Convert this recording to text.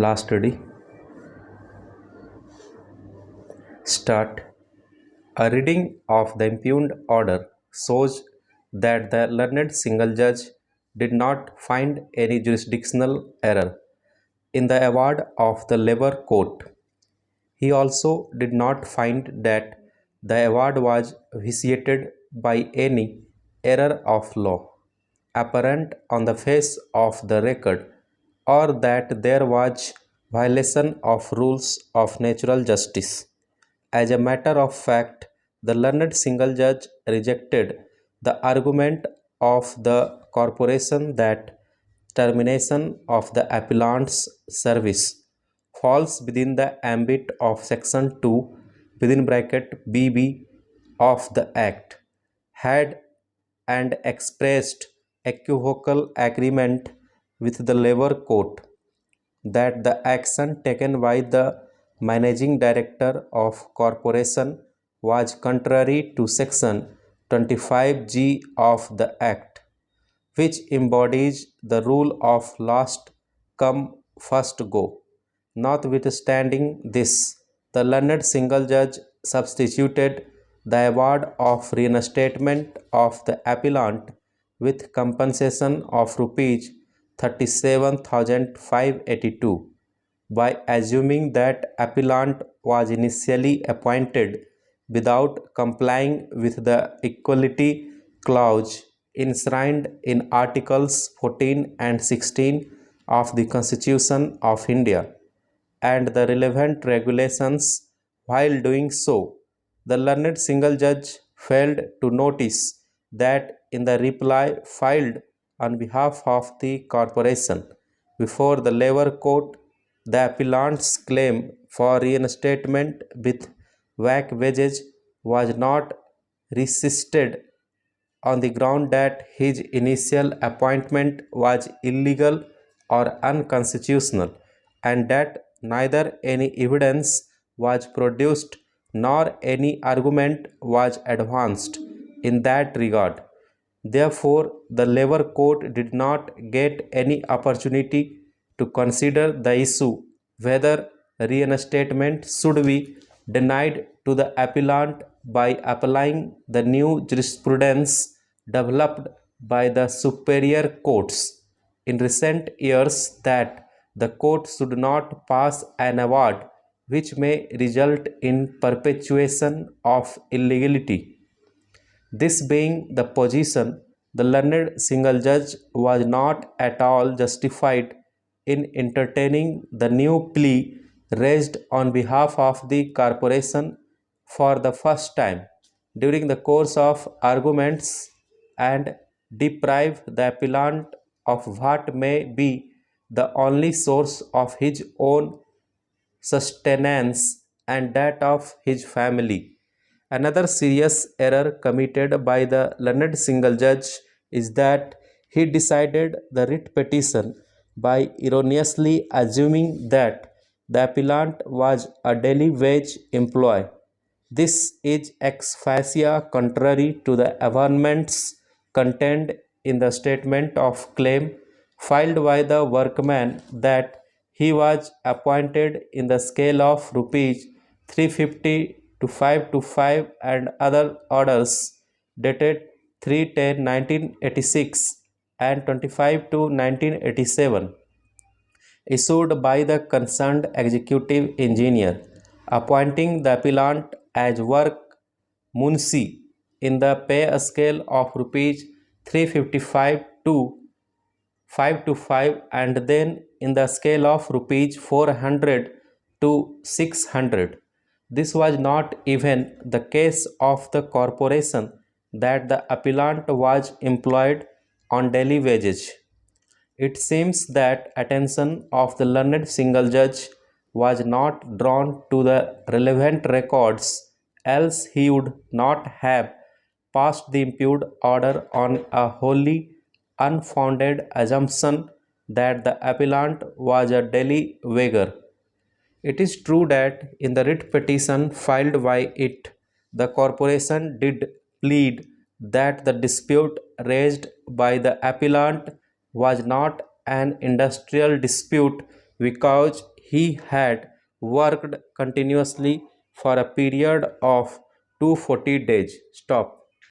Last study. Start. A reading of the impugned order shows that the learned single judge did not find any jurisdictional error in the award of the labor court. He also did not find that the award was vitiated by any error of law apparent on the face of the record, or that there was violation of rules of natural justice. As a matter of fact, the learned single judge rejected the argument of the corporation that termination of the appellant's service falls within the ambit of section 2 within bracket BB of the Act, had and expressed equivocal agreement with the labor court that the action taken by the managing director of corporation was contrary to section 25G of the Act, which embodies the rule of last come first go. Notwithstanding this, the learned single judge substituted the award of reinstatement of the appellant with compensation of rupees 37,582 by assuming that appellant was initially appointed without complying with the equality clause enshrined in Articles 14 and 16 of the Constitution of India and the relevant regulations. While doing so, the learned single judge failed to notice that in the reply filed on behalf of the corporation before the labor court, the appellant's claim for reinstatement with back wages was not resisted on the ground that his initial appointment was illegal or unconstitutional, and that neither any evidence was produced nor any argument was advanced in that regard. Therefore, the labor court did not get any opportunity to consider the issue whether reinstatement should be denied to the appellant by applying the new jurisprudence developed by the superior courts in recent years, that the court should not pass an award which may result in perpetuation of illegality. This being the position, the learned single judge was not at all justified in entertaining the new plea raised on behalf of the corporation for the first time during the course of arguments and deprive the appellant of what may be the only source of his own sustenance and that of his family. Another serious error committed by the learned single judge is that he decided the writ petition by erroneously assuming that the appellant was a daily wage employee. This is ex facie contrary to the averments contained in the statement of claim filed by the workman that he was appointed in the scale of rupees 350 to 525 and other orders dated 3/10/1986 and 25 to 1987 issued by the concerned executive engineer appointing the appellant as work munsi in the pay scale of rupees 355 to 525 and then in the scale of rupees 400 to 600. This was not even the case of the corporation, that the appellant was employed on daily wages. It seems that attention of the learned single judge was not drawn to the relevant records, else he would not have passed the impugned order on a wholly unfounded assumption that the appellant was a daily wager. It is true that in the writ petition filed by it, the corporation did plead that the dispute raised by the appellant was not an industrial dispute because he had worked continuously for a period of 240 days. Stop.